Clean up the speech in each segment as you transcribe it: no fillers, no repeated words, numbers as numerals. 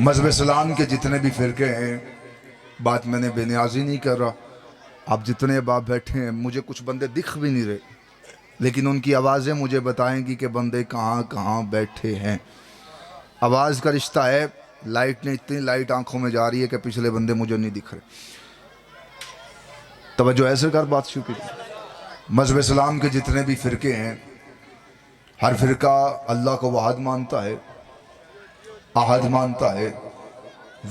مذہب اسلام کے جتنے بھی فرقے ہیں، بات میں نے بے نیازی نہیں کر رہا. آپ جتنے باپ بیٹھے ہیں، مجھے کچھ بندے دکھ بھی نہیں رہے، لیکن ان کی آوازیں مجھے بتائیں گی کہ بندے کہاں کہاں بیٹھے ہیں. آواز کا رشتہ ہے. لائٹ نے اتنی لائٹ آنکھوں میں جا رہی ہے کہ پچھلے بندے مجھے نہیں دکھ رہے. توجہ ایسے کر بات شروع کی. مذہب اسلام کے جتنے بھی فرقے ہیں، ہر فرقہ اللہ کو واحد مانتا ہے، احد مانتا ہے،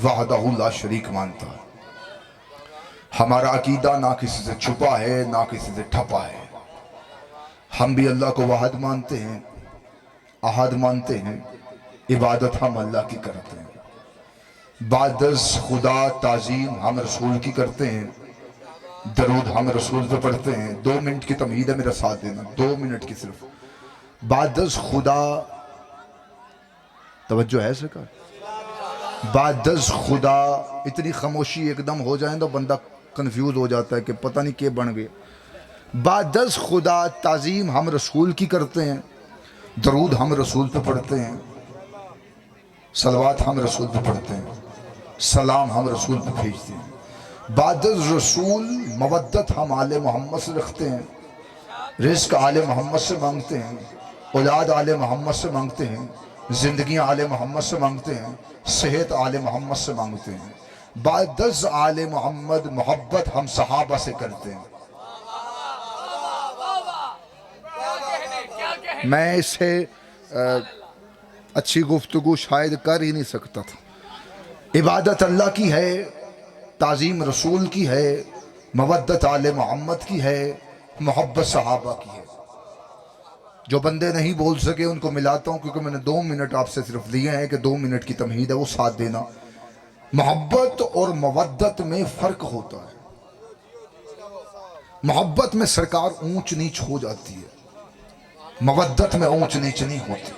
وحدہ لا شریک مانتا ہے. ہمارا عقیدہ نہ کسی سے چھپا ہے نہ کسی سے ٹھپا ہے. ہم بھی اللہ کو واحد مانتے ہیں، احد مانتے ہیں، عبادت ہم اللہ کی کرتے ہیں. بعد از خدا تعظیم ہم رسول کی کرتے ہیں، درود ہم رسول پہ پڑھتے ہیں. 2 منٹ کی تمہید ہے، میرا ساتھ دینا، 2 منٹ کی صرف. بعد از خدا، توجہ ہے سکا، بعد از خدا. اتنی خاموشی ایک دم ہو جائیں تو بندہ کنفیوز ہو جاتا ہے کہ پتہ نہیں کیا بن گئے. بعد از خدا تعظیم ہم رسول کی کرتے ہیں، درود ہم رسول پہ پڑھتے ہیں، صلوات ہم رسول پہ پڑھتے ہیں، سلام ہم رسول پہ بھیجتے ہیں. بعد از رسول مودت ہم آل محمد سے رکھتے ہیں، رزق آل محمد سے مانگتے ہیں، اولاد آل محمد سے مانگتے ہیں، زندگیاں آل محمد سے مانگتے ہیں، صحت آل محمد سے مانگتے ہیں. بعد از آل محمد محبت ہم صحابہ سے کرتے ہیں. میں اس سے اچھی گفتگو شاید کر ہی نہیں سکتا تھا. عبادت اللہ کی ہے، تعظیم رسول کی ہے، مودت آل محمد کی ہے، محبت صحابہ کی ہے. جو بندے نہیں بول سکے ان کو ملاتا ہوں، کیونکہ میں نے 2 منٹ آپ سے صرف دیے ہیں کہ 2 منٹ کی تمہید ہے، وہ ساتھ دینا. محبت اور مودت میں فرق ہوتا ہے. محبت میں سرکار اونچ نیچ ہو جاتی ہے، مودت میں اونچ نیچ نہیں ہوتی.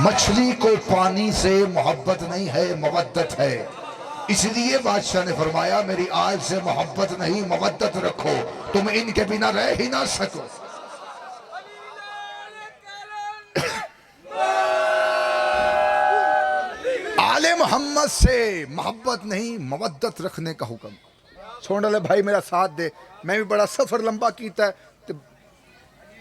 مچھلی کو پانی سے محبت نہیں ہے، مودت ہے. اس لیے بادشاہ نے فرمایا میری آج سے محبت نہیں مودت رکھو، تم ان کے بنا رہ ہی نہ سکو. آل محمد سے محبت نہیں مودت رکھنے کا حکم. چھوڑ لے بھائی میرا ساتھ دے. میں بھی بڑا سفر لمبا کیتا ہے،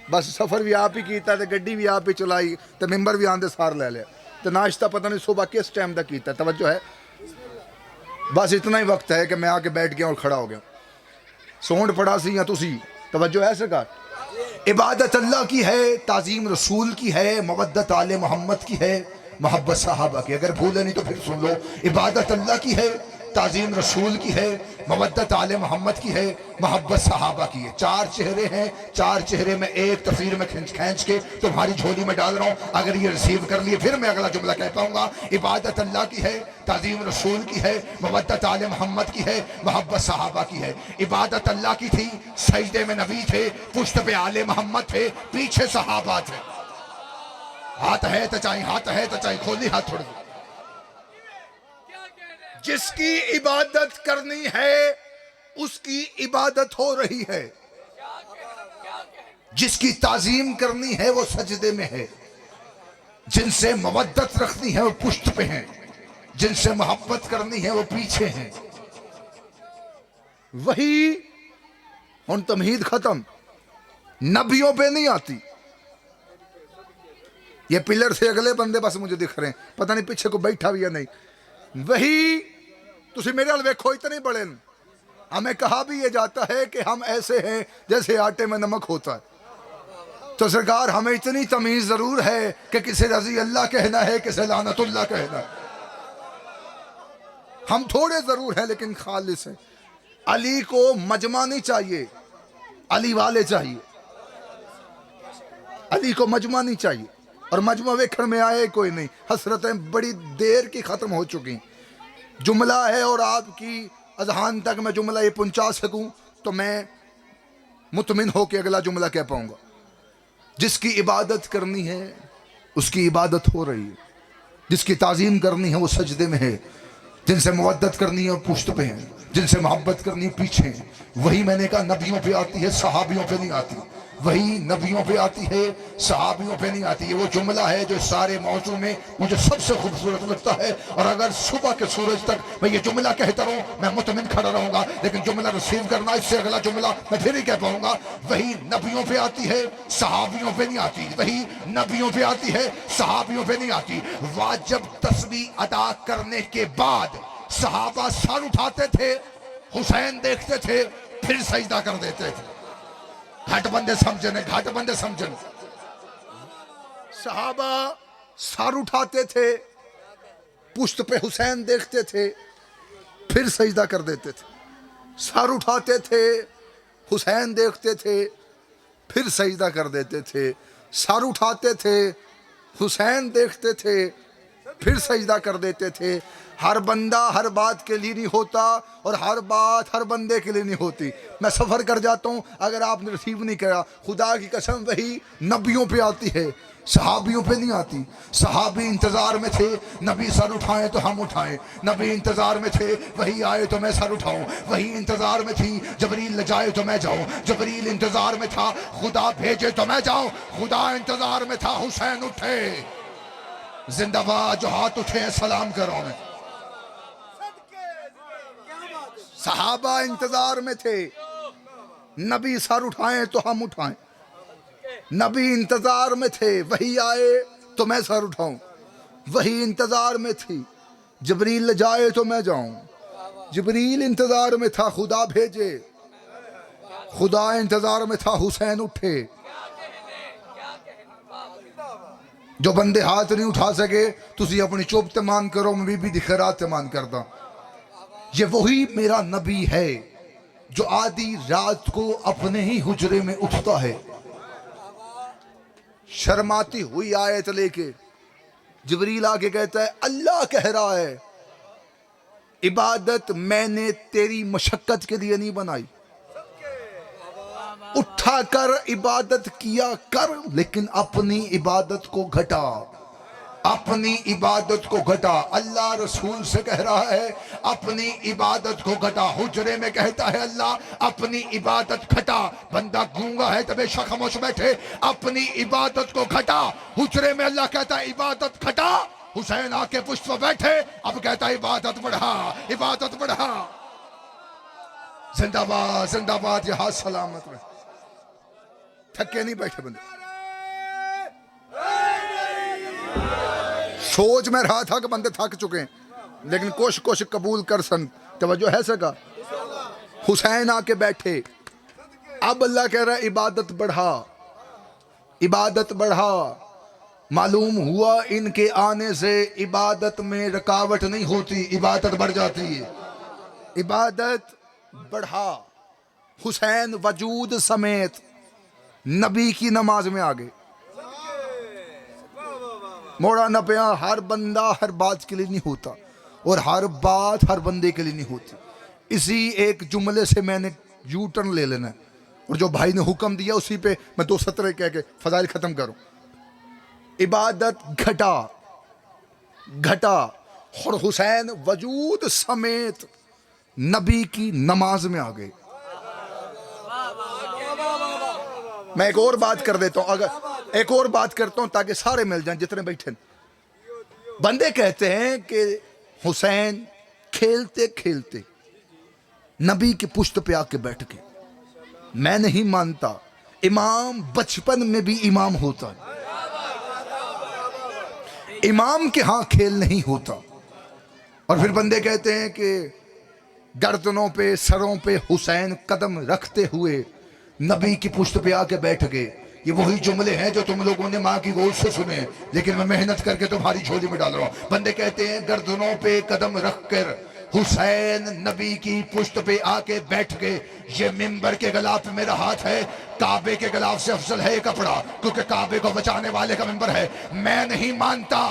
بس سفر بھی آپ ہی کیتا ہے، گڈی بھی آپ ہی چلائی، تو ممبر بھی آندے سار لے لیا، تو ناشتہ پتہ نہیں صبح کس ٹائم دا کیتا ہے. توجہ ہے، بس اتنا ہی وقت ہے کہ میں آ کے بیٹھ گیا اور کھڑا ہو گیا. سونڈ پڑا سی یا تسی. توجہ ہے سرکار. عبادت اللہ کی ہے، تعظیم رسول کی ہے، مودت آل محمد کی ہے، محبت صحابہ کی. اگر بھولے نہیں تو پھر سن لو. عبادت اللہ کی ہے، تعظیم رسول کی ہے، مودت آل محمد کی ہے، محبت صحابہ کی ہے. 4 چہرے ہیں، 4 چہرے میں ایک تصویر میں کھینچ کے تمہاری جھولی میں ڈال رہا ہوں. اگر یہ ریسیو کر لیے پھر میں اگلا جملہ کہہ پاؤں گا. عبادت اللہ کی ہے، تعظیم رسول کی ہے، مودت آل محمد کی ہے، محبت صحابہ کی ہے. عبادت اللہ کی تھی، سجدے میں نبی تھے، پشت پہ آل محمد تھے، پیچھے صحابہ تھے. ہاتھ ہے تو چاہیے، ہاتھ ہے تو چاہیے، کھولی ہاتھ تھوڑی. جس کی عبادت کرنی ہے اس کی عبادت ہو رہی ہے، جس کی تعظیم کرنی ہے وہ سجدے میں ہے، جن سے مودت رکھنی ہے وہ پشت پہ ہیں، جن سے محبت کرنی ہے وہ پیچھے ہیں. وہی ہن تمہید ختم. نبیوں پہ نہیں آتی. یہ پلر سے اگلے بندے بس مجھے دکھ رہے ہیں، پتہ نہیں پیچھے کو بیٹھا بھی یا نہیں. وہی تسی میرے حال ویکھو اتنے بڑے. ہمیں کہا بھی یہ جاتا ہے کہ ہم ایسے ہیں جیسے آٹے میں نمک ہوتا ہے. تو سرکار ہمیں اتنی تمیز ضرور ہے کہ کسے رضی اللہ کہنا ہے، کسے لعنت اللہ کہنا ہے. ہم تھوڑے ضرور ہیں لیکن خالص ہیں. علی کو مجمع نہیں چاہیے، علی والے چاہیے. علی کو مجمع نہیں چاہیے. اور مجمع ویکھن میں آئے کوئی نہیں. حسرتیں بڑی دیر کی ختم ہو چکی. جملہ ہے اور آپ کی اذہان تک میں جملہ یہ پہنچا سکوں تو میں مطمئن ہو کے اگلا جملہ کہہ پاؤں گا. جس کی عبادت کرنی ہے اس کی عبادت ہو رہی ہے، جس کی تعظیم کرنی ہے وہ سجدے میں ہے، جن سے مودت کرنی ہے وہ پشت پہ ہیں، جن سے محبت کرنی ہے پیچھے ہیں. وہی میں نے کہا نبیوں پہ آتی ہے، صحابیوں پہ نہیں آتی. وہی نبیوں پہ آتی ہے، صحابیوں پہ نہیں آتی. یہ وہ جملہ ہے جو سارے موضوع میں مجھے سب سے خوبصورت لگتا ہے، اور اگر صبح کے سورج تک میں یہ جملہ کہتا رہوں میں مطمئن کھڑا رہوں گا، لیکن جملہ ریسیو کرنا اس سے اگلا جملہ میں پھر ہی کہہ پاؤں گا. وہی نبیوں پہ آتی ہے، صحابیوں پہ نہیں آتی. وہی نبیوں پہ آتی ہے، صحابیوں پہ نہیں آتی. واجب تسبیح ادا کرنے کے بعد صحابہ سر اٹھاتے تھے، حسین دیکھتے تھے، پھر سجدہ کر دیتے تھے. گھٹ بندے سمجھنے، گھٹ بندے سمجھنے. صحابہ سر اٹھاتے تھے، پشت پہ حسین دیکھتے تھے، پھر سجدہ کر دیتے تھے. سر اٹھاتے تھے، حسین دیکھتے تھے، پھر سجدہ کر دیتے تھے. سر اٹھاتے تھے، حسین دیکھتے تھے، پھر سجدہ کر دیتے تھے. ہر بندہ ہر بات کے لیے نہیں ہوتا، اور ہر بات ہر بندے کے لیے نہیں ہوتی. میں سفر کر جاتا ہوں، اگر آپ نے ریسیو نہیں کرا، خدا کی قسم وہی نبیوں پہ آتی ہے، صحابیوں پہ نہیں آتی. صحابی انتظار میں تھے نبی سر اٹھائیں تو ہم اٹھائیں، نبی انتظار میں تھے وہی آئے تو میں سر اٹھاؤں، وہی انتظار میں تھی جبریل لے جائے تو میں جاؤں، جبریل انتظار میں تھا خدا بھیجے تو میں جاؤں، خدا انتظار میں تھا حسین اٹھے. زندہ باد جو ہاتھ اٹھے ہیں سلام کرو. میں صحابہ انتظار میں تھے نبی سر اٹھائیں تو ہم اٹھائیں، نبی انتظار میں تھے وہی آئے تو میں سر اٹھاؤں، وہی انتظار میں تھی جبریل لے جائے تو میں جاؤں، جبریل انتظار میں تھا خدا بھیجے، خدا انتظار میں تھا حسین اٹھے. جو بندے ہاتھ نہیں اٹھا سکے تسی اپنی چوب تمان کرو، میں بھی دکھرات تمان کرتا. یہ وہی میرا نبی ہے جو آدھی رات کو اپنے ہی حجرے میں اٹھتا ہے. شرماتی ہوئی آیت لے کے جبریل آگے کہتا ہے اللہ کہہ رہا ہے عبادت میں نے تیری مشقت کے لیے نہیں بنائی، اٹھا کر عبادت کیا کر، لیکن اپنی عبادت کو گھٹا، اپنی عبادت کو گھٹا. اللہ رسول سے کہہ رہا ہے اپنی عبادت کو گھٹا. حجرے میں کہتا ہے اللہ اپنی عبادت گھٹا. بندہ گونگا ہے تو بے شک خاموش بیٹھے، اپنی عبادت کو گھٹا. حجرے میں اللہ کہتا ہے عبادت گھٹا. حسین آ کے پشت پر بیٹھے، اب کہتا ہے عبادت بڑھا، عبادت بڑھا. زندہ باد، زندہ باد. یہ ہاتھ سلامت رہے. تھکے نہیں بیٹھے بندے. سوچ میں رہا تھا کہ بندے تھک چکے ہیں، لیکن کوشش قبول کر سن. توجہ ہے سکا. حسین آ کے بیٹھے، اب اللہ کہہ رہا ہے عبادت بڑھا، عبادت بڑھا. معلوم ہوا ان کے آنے سے عبادت میں رکاوٹ نہیں ہوتی، عبادت بڑھ جاتی ہے. عبادت بڑھا. حسین وجود سمیت نبی کی نماز میں آگے. موڑا نہ پیا. ہر بندہ ہر بات کے لیے نہیں ہوتا، اور ہر بات ہر بندے کے لیے نہیں ہوتی. اسی ایک جملے سے میں نے یو ٹرن لے لینا ہے، اور جو بھائی نے حکم دیا اسی پہ میں 2 سطریں کہہ کے فضائل ختم کروں. عبادت گھٹا گھٹا، اور حسین وجود سمیت نبی کی نماز میں آ گئے. میں ایک اور بات کر دیتا ہوں، اگر ایک اور بات کرتا ہوں تاکہ سارے مل جائیں جتنے بیٹھے. بندے کہتے ہیں کہ حسین کھیلتے کھیلتے نبی کی پشت پہ آ کے بیٹھ گئے. میں نہیں مانتا. امام بچپن میں بھی امام ہوتا ہے، امام کے ہاں کھیل نہیں ہوتا. اور پھر بندے کہتے ہیں کہ گردنوں پہ سروں پہ حسین قدم رکھتے ہوئے نبی کی پشت پہ آ کے بیٹھ گئے. یہ وہی جملے ہیں جو تم لوگوں نے ماں کی گود سے سنے، لیکن میں محنت کر کے تمہاری جھولی میں ڈال رہا ہوں. بندے کہتے ہیں گردنوں پہ قدم رکھ کر حسین نبی کی پشت پہ آ کے بیٹھ گئے. یہ منبر کے غلاف پہ میرا ہاتھ ہے، کعبے کے غلاف سے افضل ہے یہ کپڑا، کیونکہ کعبے کو بچانے والے کا منبر ہے. میں نہیں مانتا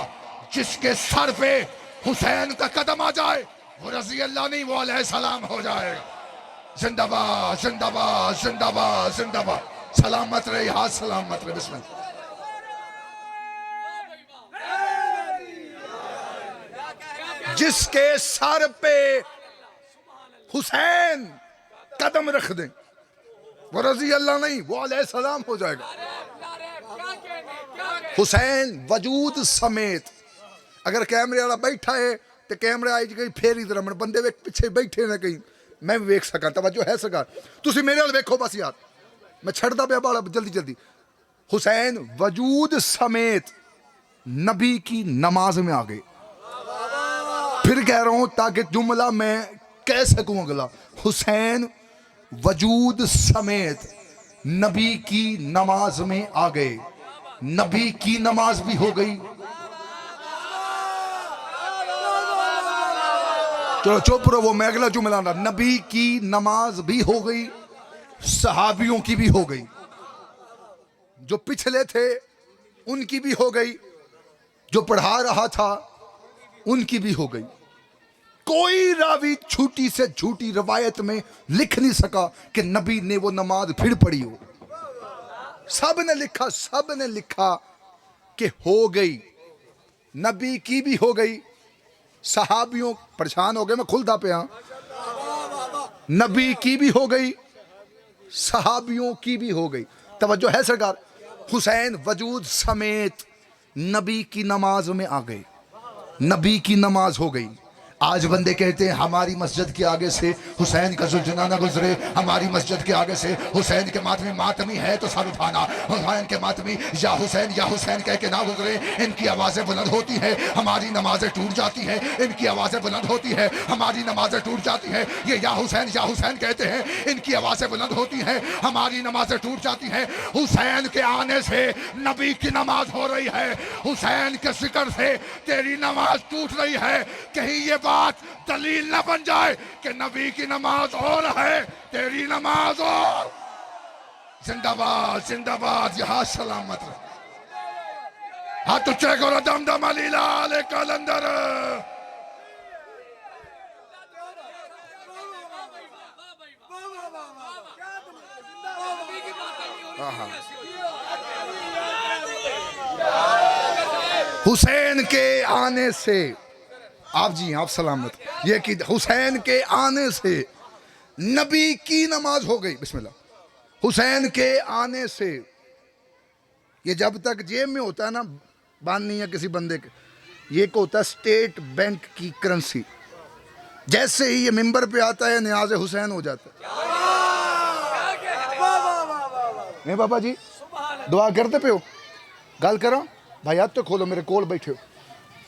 جس کے سر پہ حسین کا قدم آ جائے وہ رضی اللہ نہیں، وہ علیہ السلام ہو جائے. زندہ باد، زندہ باد، زندہ باد، زندہ باد. سلامت رہے، ہاتھ سلامت رہے. بسم اللہ. جس کے سر پہ حسین قدم رکھ دیں وہ رضی اللہ نہیں، وہ علیہ السلام ہو جائے گا۔ حسین وجود سمیت، اگر کیمرے والا بیٹھا ہے تو کیمرے آئی گئی پھر ادھر من بندے ویک پیچھے بیٹھے نہ کہیں میں بھی ویک سکا، توجہ ہے سکا، تسی میرے وال ویکھو بس یار، میں چھڑدا پیا بالا جلدی جلدی۔ حسین وجود سمیت نبی کی نماز میں آ گئے۔ پھر کہہ رہا ہوں تاکہ جملہ میں کہہ سکوں اگلا، حسین وجود سمیت نبی کی نماز میں آ گئے، نبی کی نماز بھی ہو گئی۔ چلو چپ رہو، وہ میں اگلا جملہ نا، نبی کی نماز بھی ہو گئی، صحابیوں کی بھی ہو گئی، جو پچھلے تھے ان کی بھی ہو گئی، جو پڑھا رہا تھا ان کی بھی ہو گئی۔ کوئی راوی جھوٹی سے جھوٹی روایت میں لکھ نہیں سکا کہ نبی نے وہ نماز پھر پڑھی ہو۔ سب نے لکھا کہ ہو گئی، نبی کی بھی ہو گئی، صحابیوں پریشان ہو گئے، میں کھلتا پہ ہاں، نبی کی بھی ہو گئی، صحابیوں کی بھی ہو گئی۔ توجہ ہے سرکار؟ حسین وجود سمیت نبی کی نماز میں آ گئے، نبی کی نماز ہو گئی۔ آج بندے کہتے ہیں ہماری مسجد کے آگے سے حسین کا ذوالجناح نہ گزرے، ہماری مسجد کے آگے سے حسین کے ماتمی ماتمی ہے تو سر اٹھانا، حسین کے ماتمی یا حسین کہہ کے نہ گزرے، ان کی آوازیں بلند ہوتی ہیں ہماری نمازیں ٹوٹ جاتی ہیں، ان کی آوازیں بلند ہوتی ہیں ہماری نمازیں ٹوٹ جاتی ہیں۔ یہ یا حسین کہتے ہیں، ان کی آوازیں بلند ہوتی ہیں ہماری نمازیں ٹوٹ جاتی ہیں۔ حسین کے آنے سے نبی کی نماز ہو رہی ہے، حسین کے ذکر سے تیری نماز ٹوٹ رہی ہے۔ کہیں یہ بات دلیل نہ بن جائے کہ نبی کی نماز اور ہے، تیری نماز اور۔ زندہ باد زندہ باد، یہاں سلامت رہے۔ ہاتھ اچھے کرو، دم دم علی لال کلندر۔ حسین کے آنے سے آپ جی آپ سلامت، یہ کہ حسین کے آنے سے نبی کی نماز ہو گئی۔ بسم اللہ۔ حسین کے آنے سے، یہ جب تک جیب میں ہوتا ہے نا باندھنی ہے کسی بندے کے، یہ کو ہوتا ہے اسٹیٹ بینک کی کرنسی، جیسے ہی یہ ممبر پہ آتا ہے نیاز حسین ہو جاتا ہے۔ نہیں بابا جی دعا کرتے پہ ہو، گل کرو بھائی، ہاتھ تو کھولو، میرے کول بیٹھے ہو۔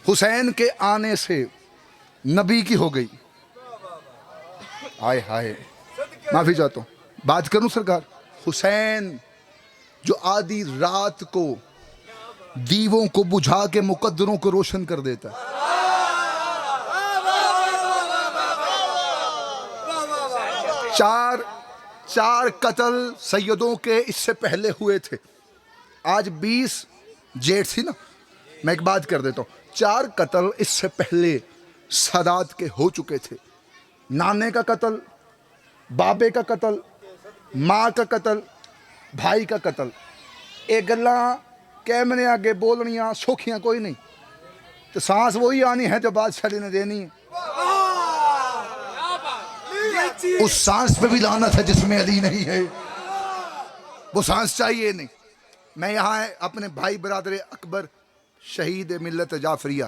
حسین کے آنے سے نبی کی ہو گئی۔ ہائے ہائے، معافی چاہتا ہوں، بات کروں سرکار۔ حسین جو آدھی رات کو دیووں کو بجھا کے مقدروں کو روشن کر دیتا ہے، چار قتل سیدوں کے اس سے پہلے ہوئے تھے۔ آج 20 جیٹ تھی نا، میں ایک بات کر دیتا ہوں، 4 قتل اس سے پہلے سادات کے ہو چکے تھے۔ نانے کا قتل، بابے کا قتل، ماں کا قتل، بھائی کا قتل۔ یہ گلاں کیمرے آگے بولنیاں سوکھیاں کوئی نہیں، تو سانس وہی آنی ہے جو بادشاہ نے دینی ہے۔ اس سانس پہ بھی لعنت ہے جس میں علی نہیں ہے، وہ سانس چاہیے نہیں۔ میں یہاں اپنے بھائی برادر اکبر شہید ملت جعفریہ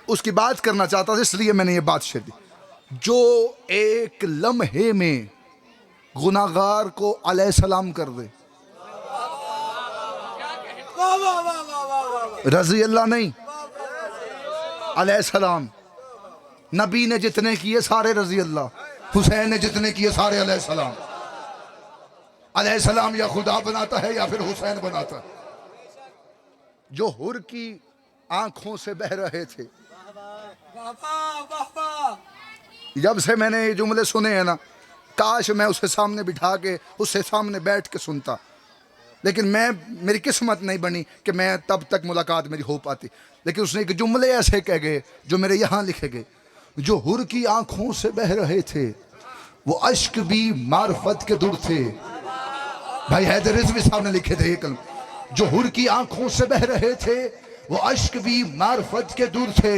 اس کی بات کرنا چاہتا تھا، اس لیے میں نے یہ بات شیئر دی۔ جو ایک لمحے میں گناہگار کو علیہ السلام کر دے، رضی اللہ نہیں، علیہ السلام۔ نبی نے جتنے کیے سارے رضی اللہ، حسین نے جتنے کیے سارے علیہ السلام۔ علیہ السلام یا خدا بناتا ہے یا پھر حسین بناتا ہے۔ جو حر کی آنکھوں سے بہہ رہے تھے، جب سے میں نے یہ جملے سنے ہیں نا، کاش میں اسے سامنے بٹھا کے اسے سامنے بیٹھ کے سنتا، لیکن میری قسمت نہیں بنی کہ میں تب تک ملاقات میری ہو پاتی۔ لیکن اس نے ایک جملے ایسے کہہ گئے جو میرے یہاں لکھے گئے، جو حر کی آنکھوں سے بہہ رہے تھے وہ اشک بھی معرفت کے در تھے۔ بھائی حیدر رضوی صاحب نے لکھے تھے یہ کلمہ، جو حر کی آنکھوں سے بہہ رہے تھے وہ اشک بھی معرفت کے در تھے،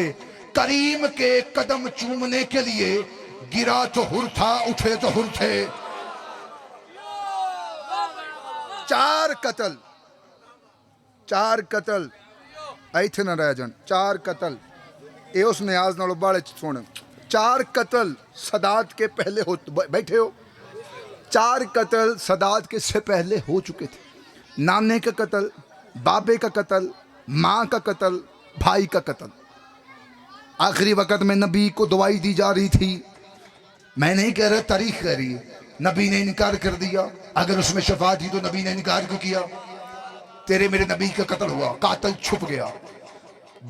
کریم کے قدم چومنے کے لیے گرا تو حر تھا، اٹھے تو حر تھے۔ چار قتل ایتھے نہ رہ جان. 4 قتل اے اس نیاز نالو باڑے سونے. 4 قتل سادات کے پہلے بیٹھے ہو. 4 قتل سادات کے سے پہلے ہو چکے تھے. نانے کا قتل, بابے کا قتل, ماں کا قتل, بھائی کا قتل. آخری وقت میں نبی کو دعائی دی جا رہی تھی. میں نہیں کہہ رہا, تاریخ کہہ رہی ہے. نبی نے انکار کر دیا. اگر اس میں شفا تھی تو نبی نے انکار کیوں کیا؟ تیرے میرے نبی کا قتل ہوا, قاتل چھپ گیا.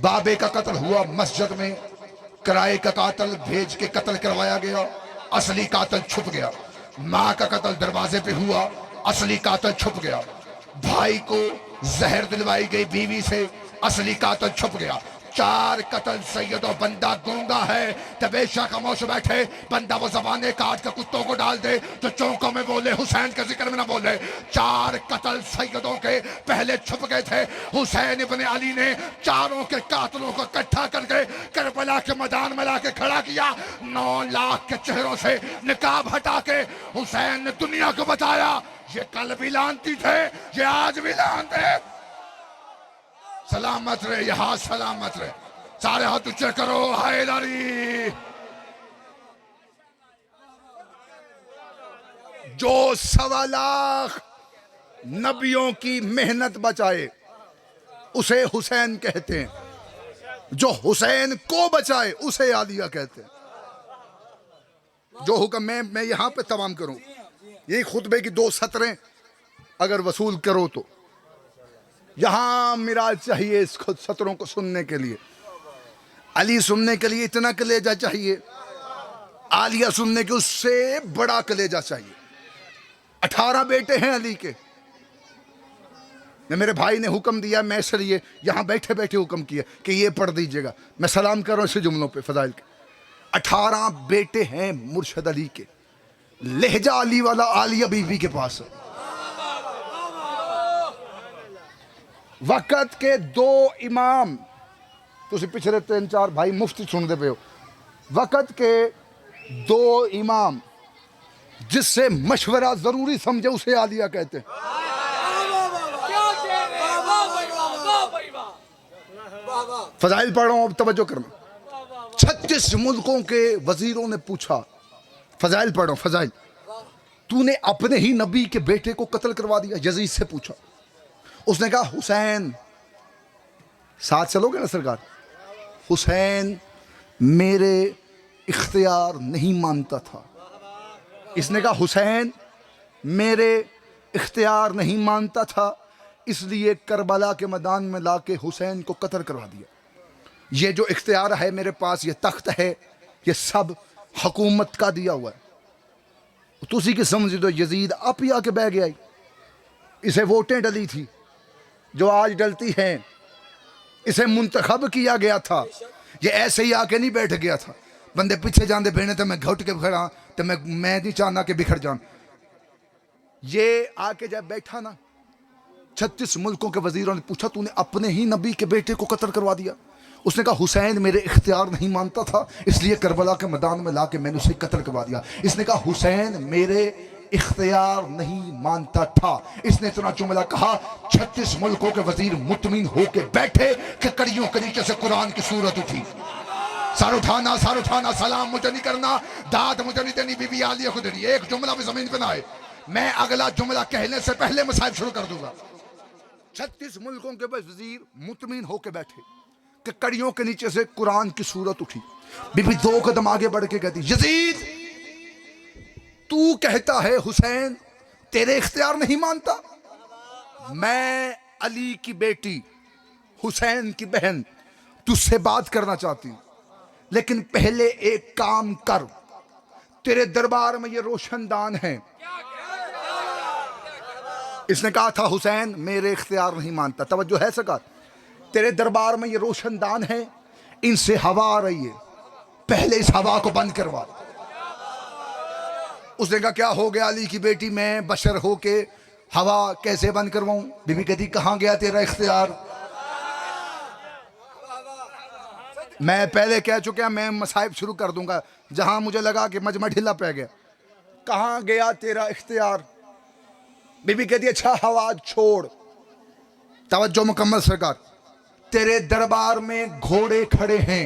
بابے کا قتل ہوا مسجد میں, کرائے کا قاتل بھیج کے قتل کروایا گیا, اصلی قاتل چھپ گیا. ماں کا قتل دروازے پہ ہوا, اصلی قاتل چھپ گیا. بھائی کو زہر دلوائی گئی بیوی سے, اصلی قاتل چھپ گیا. 4 قتل سیدو. بندہ گونگا ہے تو بے شک خاموش بیٹھے. بندہ وہ زبانیں کاٹ کے کتوں کو ڈال دے جو چوکوں میں بولے, حسین کے ذکر میں نہ بولے. 4 قتل سیدوں کے پہلے چھپ گئے تھے. حسین ابن علی نے چاروں کے قاتلوں کو اکٹھا کر کے کربلا کے میدان میں لا کے کھڑا کیا. 9 لاکھ کے چہروں سے نقاب ہٹا کے حسین نے دنیا کو بتایا یہ کل بھی لانتی تھے, یہ آج بھی لانتے. سلامت رہے, یہ ہاتھ سلامت رہے. سارے ہاتھ اونچے کرو. حیدری. جو 1.25 لاکھ نبیوں کی محنت بچائے اسے حسین کہتے ہیں. جو حسین کو بچائے اسے عالیہ کہتے ہیں. جو حکم میں یہاں پہ تمام کروں, یہی خطبے کی 2 سطریں اگر وصول کرو تو یہاں میرا چاہیے اس سطروں کو سننے کے لیے. علی سننے کے لیے اتنا کلیجہ چاہیے, عالیہ سننے کے اس سے بڑا کلیجہ چاہیے. 18 بیٹے ہیں علی کے. میرے بھائی نے حکم دیا, میں اس لیے یہاں بیٹھے بیٹھے حکم کیا کہ یہ پڑھ دیجئے گا. میں سلام کر رہا ہوں اسی جملوں پہ فضائل کے. 18 بیٹے ہیں مرشد علی کے. لہجہ علی والا عالیہ بی بی کے پاس ہے. وقت کے 2 امام, تسی پچھلے 3-4 بھائی مفتی سن دے پہ ہو. وقت کے 2 امام جس سے مشورہ ضروری سمجھے اسے عالیہ کہتے ہیں. فضائل پڑھ رہا ہوں, اب توجہ کرنا. 36 ملکوں کے وزیروں نے پوچھا, فضائل پڑھ رہا ہوں, فضائل, تو نے اپنے ہی نبی کے بیٹے کو قتل کروا دیا. یزید سے پوچھا. اس نے کہا حسین, ساتھ چلو گے نا سرکار, حسین میرے اختیار نہیں مانتا تھا. اس نے کہا حسین میرے اختیار نہیں مانتا تھا, اس لیے کربلا کے میدان میں لا کے حسین کو قتل کروا دیا. یہ جو اختیار ہے میرے پاس, یہ تخت ہے, یہ سب حکومت کا دیا ہوا ہے. تو اسی کی سمجھ دو یزید آپ ہی آ کے بہ گیا. اسے ووٹیں ڈلی تھی جو آج ڈلتی ہیں, اسے منتخب کیا گیا تھا. یہ ایسے ہی آ کے نہیں بیٹھ گیا تھا. بندے پیچھے جاندے بہنے تو میں گھٹ کے کھڑا, تو میں نہیں چاہنا کہ بکھر جان. یہ آ کے جب بیٹھا نا, 36 ملکوں کے وزیروں نے پوچھا تو نے اپنے ہی نبی کے بیٹے کو قتل کروا دیا. اس نے کہا حسین میرے اختیار نہیں مانتا تھا, اس لیے کربلا کے میدان میں لا کے میں نے اسے قتل کروا دیا. اس نے کہا حسین میرے اختیار نہیں مانتا تھا. اس نے اتنا جملہ کہا, 36 ملکوں کے وزیر مطمئن ہو کے بیٹھے کہ کڑیوں کے نیچے سے قرآن کی سورت اٹھی. سار اٹھانا, سلام مجھے نہیں کرنا, داد مجھے نہیں دینی, بی بی عالیہ کو دینی. ایک جملہ بھی زمین پہ نہ آئے. میں اگلا جملہ کہنے سے پہلے مصائب شروع کر دوں گا. 36 ملکوں کے وزیر مطمئن ہو کے بیٹھے کہ کڑیوں کے نیچے سے قرآن کی سورت اٹھی. بی بی 2 قدم آگے بڑھ کے کہتی, یزید تو کہتا ہے حسین تیرے اختیار نہیں مانتا, میں علی کی بیٹی حسین کی بہن تجھ سے بات کرنا چاہتی ہوں, لیکن پہلے ایک کام کر. تیرے دربار میں یہ روشن دان ہیں. اس نے کہا تھا حسین میرے اختیار نہیں مانتا. توجہ ہے سرکار, تیرے دربار میں یہ روشن دان ہیں, ان سے ہوا آ رہی ہے, پہلے اس ہوا کو بند کروا. اس نے کہا کیا ہو گیا علی کی بیٹی, میں بشر ہو کے ہوا کیسے بند کرواؤں؟ بی بی کہتی کہاں گیا تیرا اختیار؟ میں پہلے کہہ چکا, میں مصائب شروع کر دوں گا جہاں مجھے لگا کہ مجمع ڈھیلا پہ گیا. کہاں گیا تیرا اختیار؟ بی بی کہتی ہے اچھا آواز چھوڑ. توجہ مکمل سرکار. تیرے دربار میں گھوڑے کھڑے ہیں,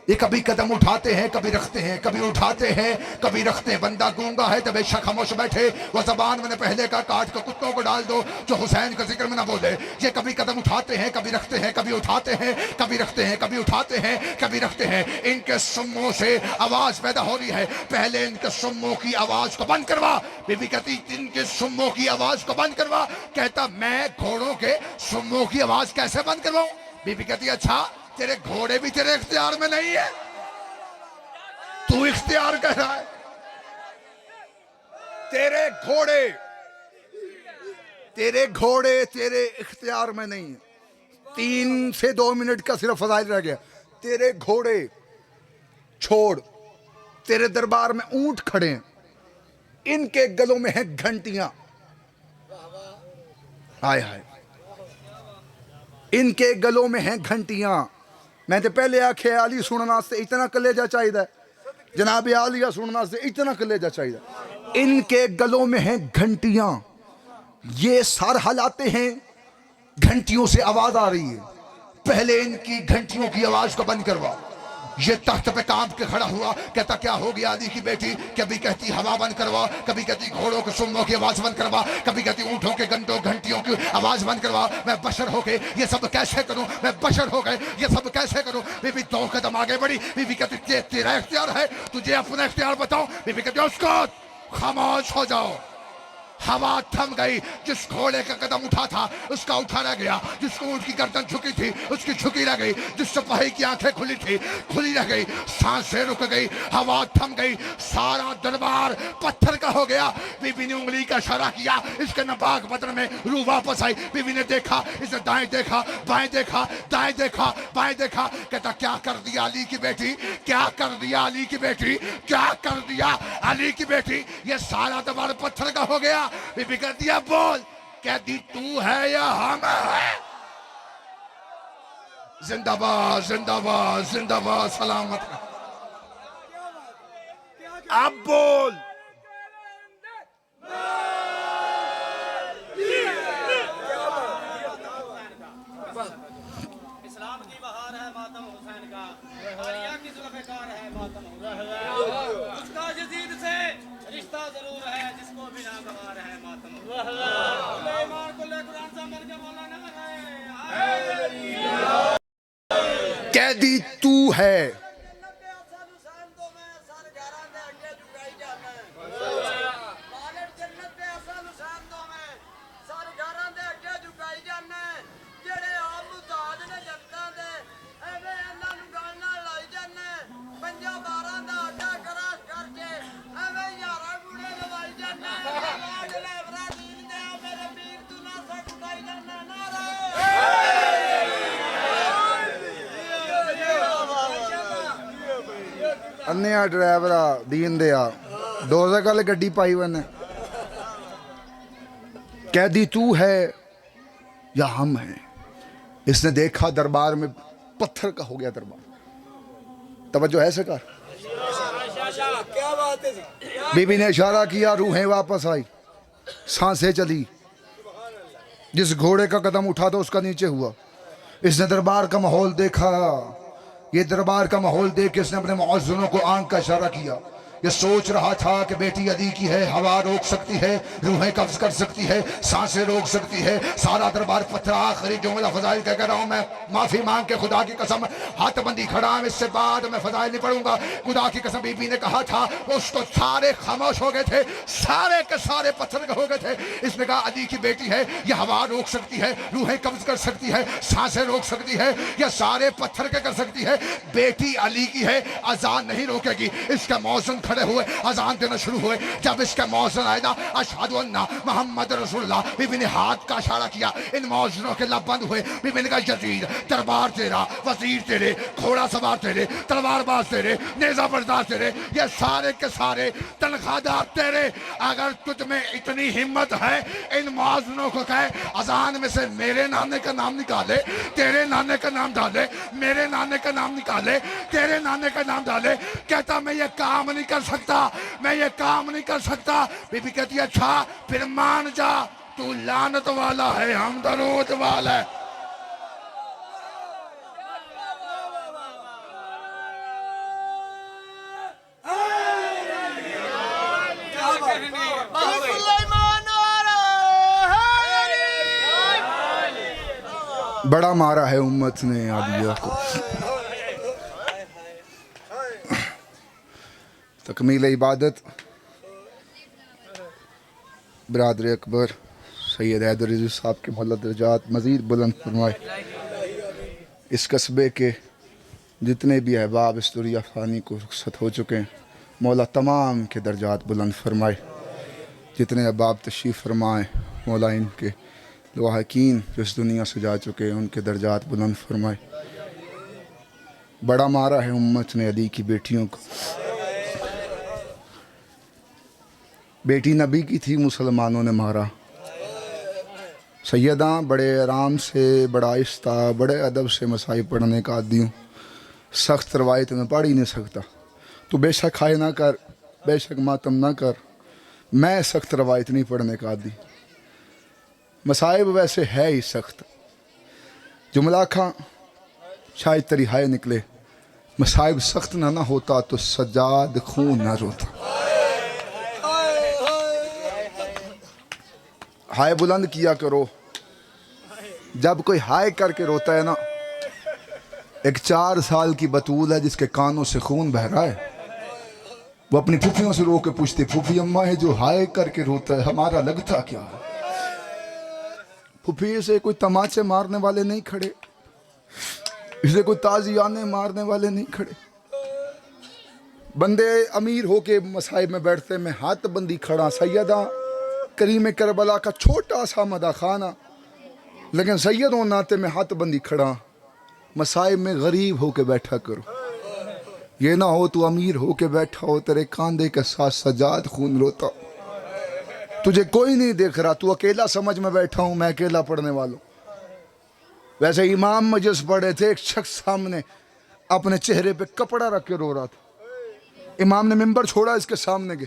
یہ کبھی قدم اٹھاتے ہیں کبھی رکھتے ہیں, کبھی اٹھاتے ہیں کبھی رکھتے ہیں. بندہ گونگا ہے تو بے شک خاموش بیٹھے, وہ زبان میں نے پہلے کا کاٹ کے کتوں کو ڈال دو جو حسین کا ذکر میں نہ بولے. یہ کبھی قدم اٹھاتے ہیں کبھی رکھتے ہیں, کبھی اٹھاتے ہیں کبھی رکھتے ہیں, کبھی اٹھاتے ہیں کبھی رکھتے ہیں. ان کے سموں سے آواز پیدا ہو رہی ہے, پہلے ان کے سموں کی آواز کو بند کروا. بی بی کہتی ان کے سموں کی آواز کو بند کروا. کہتا میں گھوڑوں کے سموں کی آواز کیسے بند کرواؤں؟ بی بی کہتی اچھا تیرے گھوڑے بھی تیرے اختیار میں نہیں ہے, تو اختیار کہہ رہا ہے. تیرے گھوڑے تیرے اختیار میں نہیں ہیں. 3 سے 2 منٹ کا صرف فضائل رہ گیا. تیرے گھوڑے چھوڑ, تیرے دربار میں اونٹ کھڑے ہیں, ان کے گلوں میں ہیں گھنٹیاں. ہائے ہائے, ان کے گلوں میں ہیں گھنٹیاں. میں تے پہلے آکھے علی سننا سے اتنا کلیجہ چاہیے ہے, جناب عالیہ سننا سے اتنا کلیجہ چاہیے. ان کے گلوں میں ہیں گھنٹیاں, یہ سر ہلاتے ہیں, گھنٹیوں سے آواز آ رہی ہے. پہلے ان کی گھنٹیوں کی آواز کو بند کروا. یہ تخت پہ کانپ کے کھڑا ہوا, کہتا کیا ہو گیا علی کی بیٹی؟ کبھی کہتی ہوا بند کروا, کبھی کہتی گھوڑوں کے سموں کی آواز بند کروا, کبھی کہتی اونٹوں کے گھنٹیوں کی آواز بند کروا. میں بشر ہو کے یہ سب کیسے کروں؟ میں بشر ہو گئے یہ سب کیسے کروں؟ بی بی 2 قدم آگے بڑھی. بی بی کہتی تیرا اختیار ہے, تجھے اپنا اختیار بتاؤں. بی بی کہتی اسکت, خاموش ہو جاؤ. ہوا تھم گئی. جس گھوڑے کا قدم اٹھا تھا اس کا اٹھا رہ گیا, جس کو اونٹ کی گردن جھکی تھی اس کی جھکی رہ گئی, جس سپاہی کی آنکھیں کھلی تھی کھلی رہ گئی, سانسیں رک گئی, ہوا تھم گئی. سارا دربار پتھر کا ہو گیا. بی بی نے انگلی کا اشارہ کیا, اس کے نپاک بدن میں روح واپس آئی. بی بی نے دیکھا, اس نے دائیں دیکھا, بائیں دیکھا, دائیں دیکھا, بائیں دیکھا. کہتا کیا کر دیا علی کی بیٹی, کیا کر دیا علی کی بیٹی, کیا کر دیا علی کی بیٹی؟ یہ سارا دربار پتھر کا ہو گیا. بی بی کہہ دیا بول, کہتی تو ہے یا ہم ہے؟ زندہ باد زندہ باد زندہ باد سلامت. اب بول. اسلام کی بہار ہے ماتم حسین کا, عالیہ کی ذوالفقار ہے ماتم حسین. اس کا یزید سے رشتہ ضرور ہے, جس کو بھی ناگوار ہے ماتم حسین. ایمان کو لے قرآن سے مل کے مولانا کہہ دی تو ہے. انیا ڈرائیورا دین دیا ڈوزہ کالے گڈی پائی ونے. کہہ دی تو ہے یا ہم ہیں. اس نے دیکھا دربار میں پتھر کا ہو گیا دربار. توجہ ہے سرکار. بی بی نے اشارہ کیا, روحیں واپس آئی, سانسیں چلی. جس گھوڑے کا قدم اٹھا تھا اس کا نیچے ہوا. اس نے دربار کا ماحول دیکھا. یہ دربار کا ماحول دیکھ کے اس نے اپنے معززنوں کو آنکھ کا اشارہ کیا. یہ سوچ رہا تھا کہ بیٹی علی کی ہے, ہوا روک سکتی ہے, روحیں قبض کر سکتی ہے, سانسیں روک سکتی ہے. سارا دربار پتھر. آخری جملہ فضائل کہہ رہا ہوں میں, معافی مانگ کے خدا کی قسم ہاتھ بندی کھڑا ہوں, اس سے بعد میں فضائل نہیں پڑھوں گا. خدا کی قسم بی بی نے کہا تھا, اس کو سارے خاموش ہو گئے تھے, سارے کے سارے پتھر کے ہو گئے تھے. اس نے کہا علی کی بیٹی ہے, یہ ہوا روک سکتی ہے, روحیں قبض کر سکتی ہے, سانسیں روک سکتی ہے, یہ سارے پتھر کے کر سکتی ہے. بیٹی علی کی ہے, اذان نہیں روکے گی. اس کا موزن کھڑے ہوئے, اذان دینا شروع ہوئے. جب اس کا موزن آئے نا, اشہد ان محمد رسول اللہ, بی بی نے ہاتھ کا اشارہ کیا. ان موزنوں کے لب بند ہوئے. بی بی نے کہا یزید دربار تیرا, وزیر تیرے, گھوڑا سوار تیرے, تلوار باز تیرے, نیزہ بردار تیرے, یہ سارے کے سارے تنخواہ دار تیرے. اگر تجھ میں اتنی ہمت ہے, ان موزنوں کو کہے اذان میں سے میرے نانے کا نام نکالے, تیرے نانے کا نام ڈالے, میرے نانے کا نام نکالے, تیرے نانے کا نام ڈالے. کہتا میں یہ کام نہیں کر کر سکتا، میں یہ کام نہیں کر سکتا. بی بی کہتی ہے اچھا پھر مان جا، تو لعنت والا ہے، ہم درود والا ہے. بڑا مارا ہے امت نے عالیہ کو. تکمیل عبادت برادر اکبر سید حیدر عزیز صاحب کے مولا درجات مزید بلند فرمائے. اس قصبے کے جتنے بھی احباب اس دنیا فانی کو رخصت ہو چکے ہیں، مولا تمام کے درجات بلند فرمائے. جتنے احباب تشریف فرمائے، مولا ان کے لواحقین جو اس دنیا سے جا چکے ہیں ان کے درجات بلند فرمائے. بڑا مارا ہے امت نے علی کی بیٹیوں کو. بیٹی نبی کی تھی، مسلمانوں نے مارا. سیداں بڑے آرام سے، بڑا آہستہ، بڑے ادب سے مصائب پڑھنے کا عادی ہوں. سخت روایت میں پڑھ ہی نہیں سکتا. تو بے شک ہائے نہ کر، بے شک ماتم نہ کر، میں سخت روایت نہیں پڑھنے کا عادی. مصائب ویسے ہے ہی سخت. جملہ کھاں شاید تیری ہائے نکلے، مصائب سخت نہ ہوتا تو سجاد خون نہ روتا. ہائے بلند کیا کرو. جب کوئی ہائے کر کے روتا ہے نا، ایک 4 سال کی بطول ہے جس کے کانوں سے خون بہہ رہا ہے، وہ اپنی پھوپھیوں سے رو کے پوچھتے پھوپھی اماں ہے جو ہائے کر کے روتا ہے ہمارا لگتا کیا ہے. پھوپھی سے کوئی تماچے مارنے والے نہیں کھڑے، اسے کوئی تازیانے مارنے والے نہیں کھڑے. بندے امیر ہو کے مصائب میں بیٹھتے، میں ہاتھ بندی کھڑا. سیدہ کریم کربلا کا چھوٹا سا مدہ خانہ، لیکن سید ہوں ناتے میں ہاتھ بندی کھڑا. مصائب میں غریب ہو کے بیٹھا کرو. یہ نہ ہو تو امیر ہو کے بیٹھا ہو، تیرے کاندھے کے ساتھ سجاد خون روتا. تجھے کوئی نہیں دیکھ رہا، تو اکیلا سمجھ میں بیٹھا ہوں، میں اکیلا پڑھنے والوں. ویسے امام مجلس پڑھے تھے، ایک شخص سامنے اپنے چہرے پہ کپڑا رکھ کے رو رہا تھا. امام نے ممبر چھوڑا، اس کے سامنے گئے.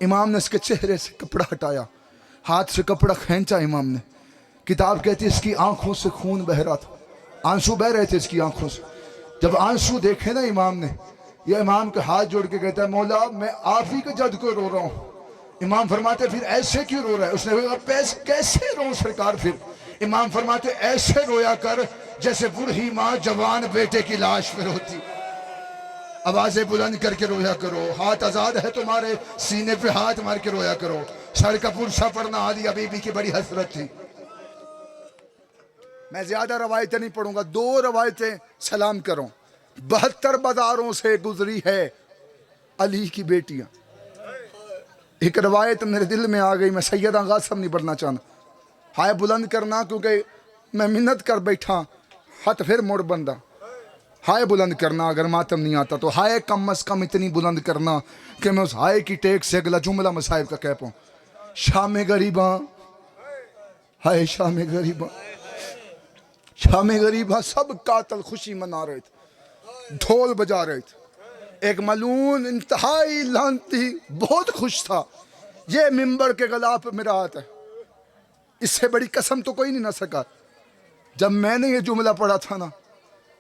امام نے اس کے چہرے سے کپڑا ہٹایا، ہاتھ سے کپڑا کھینچا. امام نے کتاب کہتی ہے اس کی آنکھوں سے خون بہ رہا تھا، آنسو بہ رہے تھے اس کی آنکھوں سے. جب آنسو دیکھے نا امام نے، یہ امام کے ہاتھ جوڑ کے کہتا ہے مولا میں آپ ہی کے جد کو رو رہا ہوں. امام فرماتے پھر ایسے کیوں رو رہا ہے؟ اس نے کہا کیسے رو سرکار؟ پھر امام فرماتے ایسے رویا کر جیسے بوڑھی ماں جوان بیٹے کی لاش پہ روتی. آوازیں بلند کر کے رویا کرو. ہاتھ آزاد ہے تمہارے، سینے پہ ہاتھ مار کے رویا کرو. سر کا پرسا پڑھنا عالیہ بی بی کی بڑی حسرت تھی. میں زیادہ روایتیں نہیں پڑھوں گا، 2 روایتیں سلام کروں. 72 بازاروں سے گزری ہے علی کی بیٹیاں. ایک روایت میرے دل میں آ گئی، میں سیدہ غاسم نہیں پڑھنا چاہتا. ہائے بلند کرنا، کیونکہ میں منت کر بیٹھا، ہاتھ پھر مڑ بندہ. ہائے بلند کرنا، اگر ماتم نہیں آتا تو ہائے کم از کم اتنی بلند کرنا کہ میں اس ہائے کی ٹیک سے اگلا جملہ مصائب کا کہہ پاؤں. شام غریباں، ہائے شام غریباں، شام غریباں. سب قاتل خوشی منا رہے تھے، ڈھول بجا رہے تھے. ایک ملعون انتہائی لعنتی بہت خوش تھا. یہ ممبر کے غلاف پہ میرا ہاتھ ہے، اس سے بڑی قسم تو کوئی نہیں نہ سکا. جب میں نے یہ جملہ پڑھا تھا نا،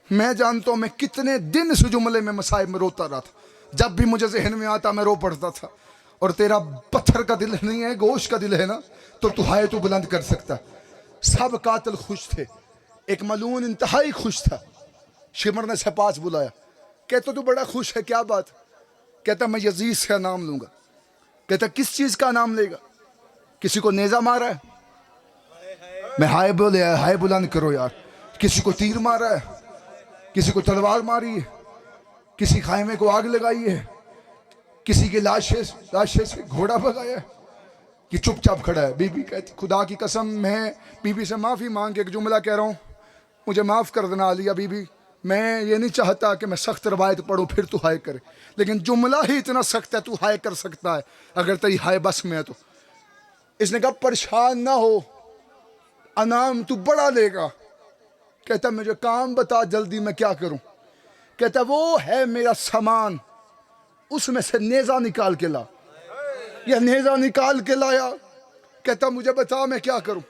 میں جانتا ہوں میں کتنے دن اس جملے میں مصائب میں روتا رہا تھا. جب بھی مجھے ذہن میں آتا میں رو پڑتا تھا. اور تیرا پتھر کا دل نہیں ہے، گوشت کا دل ہے نا، تو ہائے تو بلند کر سکتا. سب قاتل خوش تھے، ایک ملعون انتہائی خوش تھا. شمر نے اسے پاس بلایا، کہتا تو بڑا خوش ہے، کیا بات؟ کہتا میں یزید سے نام لوں گا. کہتا کس چیز کا نام لے گا؟ کسی کو نیزہ مارا ہے؟ میں ہائے بولے ہائے بلند کرو یار. کسی کو تیر مارا ہے؟ کسی کو تلوار ماری ہے؟ کسی خیمے کو آگ لگائی ہے؟ کسی کی لاشیں سے گھوڑا بھگایا ہے کہ چپ چاپ کھڑا ہے؟ بی بی کہتی خدا کی قسم میں بی بی سے معافی مانگ کے ایک جملہ کہہ رہا ہوں، مجھے معاف کر دینا عالیہ بی بی. میں یہ نہیں چاہتا کہ میں سخت روایت پڑھوں پھر تو ہائے کرے، لیکن جملہ ہی اتنا سخت ہے تو ہائے کر سکتا ہے اگر تیری ہائے بس میں ہے تو. اس نے کہا پریشان نہ ہو، انعام تو بڑا لے گا. کہتا مجھے کام بتا جلدی میں کیا کروں. کہتا وہ ہے میرا سامان، اس میں سے نیزہ نکال کے لا. یہ نیزہ نکال کے لایا. کہتا مجھے بتا میں کیا کروں.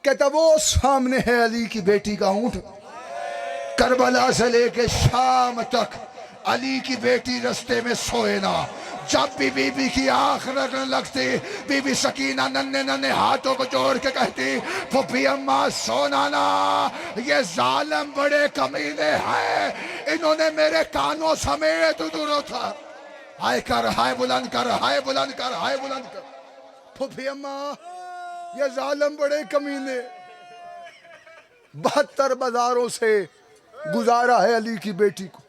کہتا وہ سامنے ہے علی کی بیٹی کا اونٹ. کربلا سے لے کے شام تک علی کی بیٹی رستے میں سوئے نہ. جب بھی بی بی کی آنکھ لگنے لگتی بی بی سکینہ ننھے ننھے ہاتھوں کو جوڑ کے کہتی پھوپھی اماں سونا نا. یہ ظالم بڑے کمینے ہیں, انہوں نے میرے کانوں سمیت دوروں تھا. ہائے کر, ہائے بلند کر, ہائے بلند کر, ہائے بلند کر. پھوپھی اماں یہ ظالم بڑے کمینے 72 بازاروں سے گزارا ہے علی کی بیٹی کو.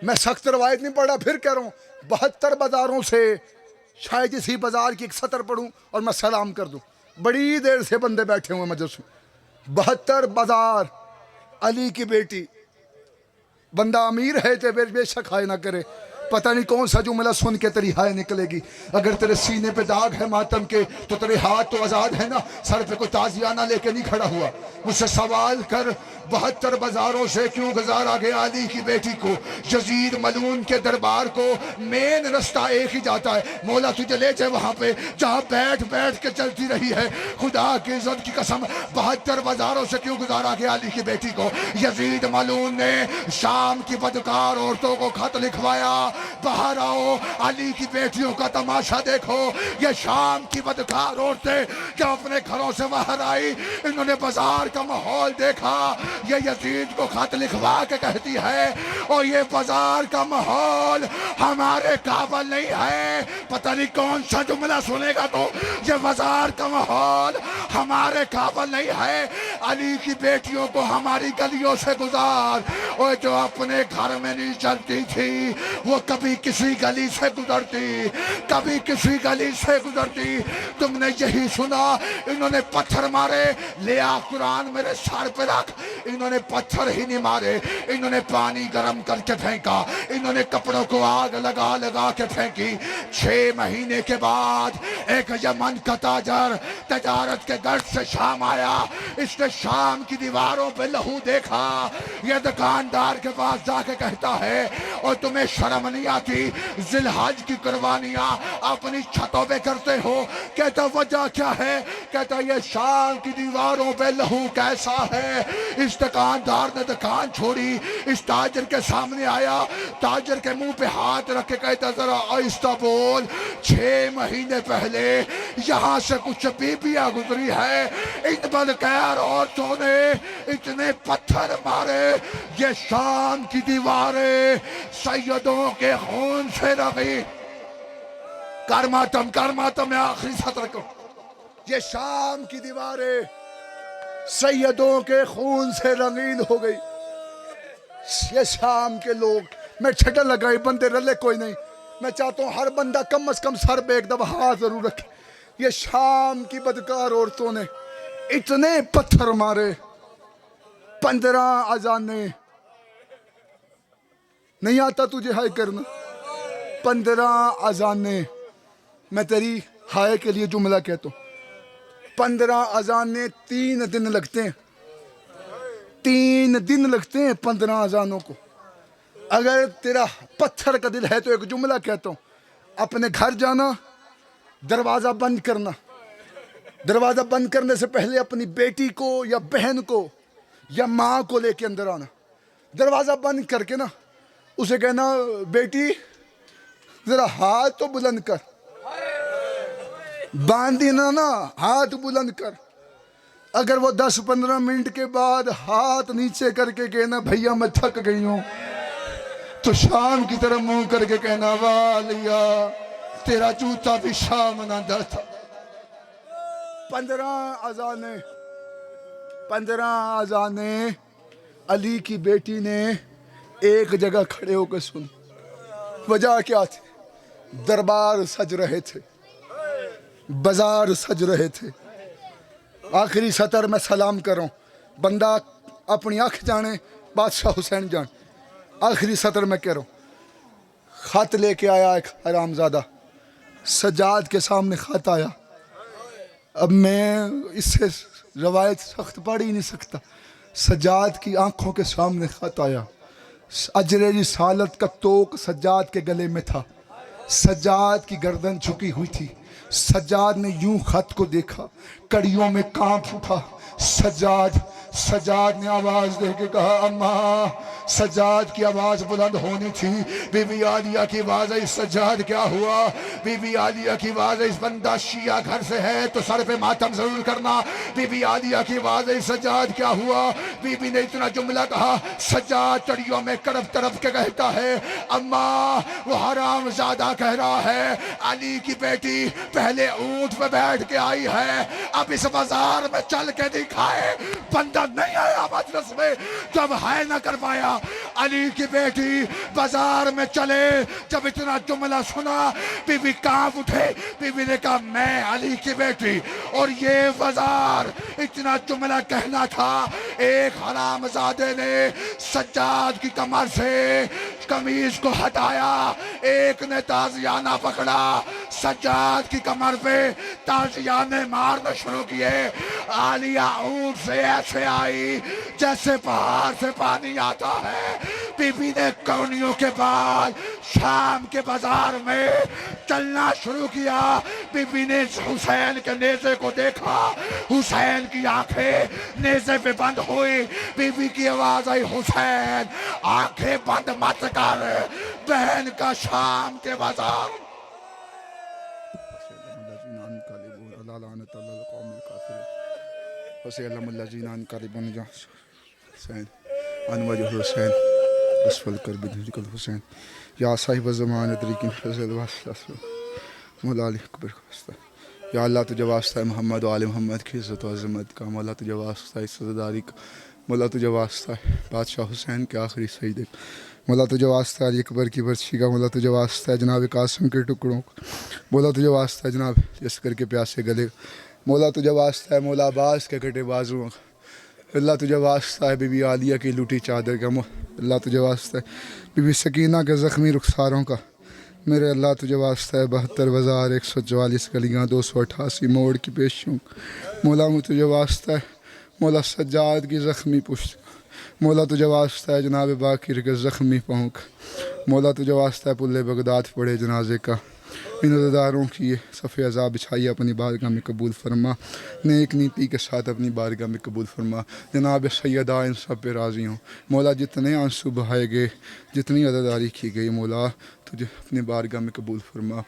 میں سخت روایت نہیں پڑھا, پھر کہہ رہا ہوں 72 بازاروں سے. شاید اسی بازار کی ایک سطر پڑھوں اور میں سلام کر دوں. بڑی دیر سے بندے بیٹھے ہوئے مجلس میں. 72 بازار علی کی بیٹی. بندہ امیر ہے تو بے شک ہائے نہ کرے. پتہ نہیں کون سا جملہ سن کے تیری ہائے نکلے گی. اگر تیرے سینے پہ داغ ہے ماتم کے تو تیرے ہاتھ تو آزاد ہے نا. سر پہ کوئی تازیانہ لے کے نہیں کھڑا ہوا. مجھ سے سوال کر 72 بازاروں سے کیوں گزارا گیا علی کی بیٹی کو. یزید ملعون کے دربار کو مین رستہ ایک ہی جاتا ہے. مولا تجھے لے جائے وہاں پہ جہاں بیٹھ بیٹھ کے چلتی رہی ہے. خدا کی عزت کی قسم 72 بازاروں سے کیوں گزارا گیا علی کی بیٹی کو. یزید ملعون نے شام کی بدکار عورتوں کو خط لکھوایا باہر آؤ علی کی بیٹیوں کا تماشا دیکھو. یہ شام کی بدکار عورتیں جو اپنے گھروں سے باہر آئی انہوں نے بازار کا ماحول دیکھا. یہ یزید کو خط لکھوا کے کہتی ہے اور یہ بازار کا ماحول ہمارے قابل نہیں ہے. پتہ نہیں کون سا جملہ سنے گا تو یہ بازار کا ماحول ہمارے قابل نہیں ہے. علی کی بیٹیوں کو ہماری گلیوں سے گزار. اور جو اپنے گھر میں نہیں چلتی تھی وہ کبھی کسی گلی سے گزرتی, کبھی کسی گلی سے گزرتی. تم نے یہی سنا انہوں نے پتھر مارے. لیا قرآن میرے سر پہ رکھ. انہوں نے پتھر ہی نہیں مارے, انہوں نے پانی گرم کر کے پھینکا. انہوں نے کپڑوں کو آگ لگا لگا کے پھینکی. 6 مہینے کے بعد ایک یمن کا تاجر تجارت کے گرد سے شام آیا. اس نے شام کی دیواروں پہ لہو دیکھا. یہ دکاندار کے پاس جا کے کہتا ہے اور تمہیں شرم نہیں آتی ذی الحج کی قربانیاں اپنی چھتوں پہ کرتے ہو. کہتا وجہ کیا ہے. کہتا یہ شام کی دیواروں پہ لہو کیسا ہے. اس دکاندار نے دکان چھوڑی, اس تاجر کے سامنے آیا. تاجر کے منہ پہ ہاتھ رکھ کے کہتا ذرا آہستہ بول. 6 مہینے پہلے یہاں سے کچھ بیبیاں گزری ہے. ان بدکار عورتوں نے اتنے پتھر مارے یہ شام کی دیواریں سیدوں کے خون سے رنگی. کر ماتم میں آخری سطر کو. یہ شام کی دیواریں سیدوں کے خون سے رنگین ہو گئی. یہ شام کے لوگ, میں چھٹن لگائی بندے رلے کوئی نہیں. میں چاہتا ہوں ہر بندہ کم از کم سر پہ ایک دفعہ ہاتھ ضرور رکھے. یہ شام کی بدکار عورتوں نے اتنے پتھر مارے. 15 اذانیں. نہیں آتا تجھے ہائے کرنا. 15 اذانیں. میں تیری ہائے کے لیے جملہ کہتا ہوں. 15 اذانیں 3 دن لگتے ہیں. 3 دن لگتے ہیں 15 اذانوں کو. اگر تیرا پتھر کا دل ہے تو ایک جملہ کہتا ہوں. اپنے گھر جانا, دروازہ بند کرنا. دروازہ بند کرنے سے پہلے اپنی بیٹی کو یا بہن کو یا ماں کو لے کے اندر آنا. دروازہ بند کر کے نا اسے کہنا بیٹی ذرا ہاتھ تو بلند کر. باندھنا نا ہاتھ بلند کر. اگر وہ 10-15 منٹ کے بعد ہاتھ نیچے کر کے کہنا بھیا میں تھک گئی ہوں, تو شام کی طرف منہ کر کے کہنا والیا تیرا جوتا بھی شام نہ در تھا. 15 اذانیں علی کی بیٹی نے ایک جگہ کھڑے ہو کے سن. وجہ کیا تھی؟ دربار سج رہے تھے, بازار سج رہے تھے. آخری سطر میں سلام کر رہا ہوں. بندہ اپنی آنکھ جانے بادشاہ حسین جان. آخری سطر میں کہہ رہا ہوں. خط لے کے آیا ایک حرامزادہ. سجاد کے سامنے خط آیا. اب میں اس سے روایت سخت پڑھ ہی نہیں سکتا. سجاد کی آنکھوں کے سامنے خط آیا. اجر رسالت کا توق سجاد کے گلے میں تھا. سجاد کی گردن جھکی ہوئی تھی. سجاد نے یوں خط کو دیکھا, کڑیوں میں کانپ اٹھا. سجاد نے آواز دے کے کہا اماں. سجاد کی آواز بلند ہونی تھی. بی بی عالیہ کی آواز ہے, سجاد کیا ہوا؟ بی بی عالیہ کی آواز ہے, اس بندہ شیعہ گھر سے ہے تو سر پہ ماتم ضرور کرنا. بی بی عالیہ کی آواز ہے, سجاد کیا ہوا؟ بی بی نے اتنا جملہ کہا, سجاد چڑیوں میں کرب تڑپ کے کہتا ہے اماں وہ حرام زادہ کہہ رہا ہے علی کی بیٹی پہلے اونٹ پہ بیٹھ کے آئی ہے, اب اس بازار میں چل کے دکھائے. بندہ نہیں آیا مجلس میں, جب ہے نہ کر پایا. علی کی بیٹی بازار میں چلے, جب اتنا جملہ سنا بی بی کانپ اٹھے. بی بی نے کہا میں علی کی بیٹی اور یہ بازار, اتنا جملہ کہنا تھا. ایک حرام زادے نے سجاد کی کمر سے قمیض کو ہٹایا, ایک نے تازیانہ پکڑا, سجاد کی کمر پہ تازیانے مارنا شروع کیے. عالیہ اونٹ سے ایسے آئی جیسے پہاڑ سے پانی آتا ہے. بی بی نے کونیوں کے بعد شام کے بازار میں چلنا شروع کیا. بی بی نے حسین کے نیزے کو دیکھا, حسین کی آنکھیں نیزے پہ بند ہوئی. بی بی کی آواز آئی حسین آنکھیں بند مت کر, بہن کا شام کے بازار. وسلم الذين انقلبوا حسین عن وجه حسین اسفل کرب ذلك الحسین یا صاحب الزمان ادریک فضل واسطہ مولا علی اکبر کا. یا اللہ تجھے واسطہ ہے محمد و آل محمد کی عزت و عظمت کا, مولا تجھے واسطہ ہے عزت داری کا, مولا تجھے واسطہ ہے بادشاہ حسین کے آخری سجدے کا, مولا تجھے واسطہ ہے علی اکبر کی برچی کا, مولا تجھے واسطہ ہے جناب قاسم کے ٹکڑوں کا, مولا تجھے واسطہ ہے جناب عسکر کے پیاسے گلے کا, مولا تجھے واسطہ ہے مولا عباس کے کٹے بازوؤں کا, اللہ تجھے واسطہ ہے بی بی عالیہ کی لوٹی چادر کا, اللہ تجھے واسطہ ہے بی بی سکینہ کے زخمی رخساروں کا, میرے اللہ تجھے واسطہ ہے 72 بازار 144 گلیاں 288 موڑ کی پیشیوں کا, مولا تجھے واسطہ ہے مولا سجاد کی زخمی پشت کا, مولا تجھے واسطہ ہے جناب باقر کے زخمی پاؤں کا, مولا تجھے واسطہ ہے پلے بغداد پڑے جنازے کا, ان عزاداروں کی صفِ عذاب بچھائی اپنی بارگاہ میں قبول فرما, نیک نیتی کے ساتھ اپنی بارگاہ میں قبول فرما. جناب سیدہ ان سب پہ راضی ہوں مولا, جتنے آنسو بہائے گئے, جتنی عزاداری کی گئی مولا تجھے اپنی بارگاہ میں قبول فرما.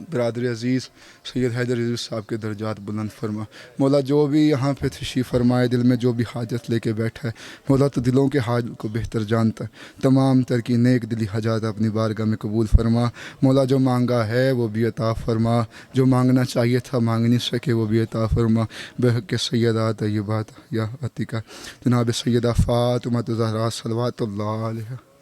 برادر عزیز سید حیدر عزیز صاحب کے درجات بلند فرما. مولا جو بھی یہاں پہ تشریف فرمائے, دل میں جو بھی حاجت لے کے بیٹھا ہے مولا تو دلوں کے حال کو بہتر جانتا ہے. تمام تر کی نیک دلی حاجات اپنی بارگاہ میں قبول فرما. مولا جو مانگا ہے وہ بھی عطا فرما, جو مانگنا چاہیے تھا مانگ نہیں سکے وہ بھی عطا فرما. بحق سیدہ طیبات یا عتیقہ جناب سیدہ فاطمہ زہرا صلوات اللہ علیہ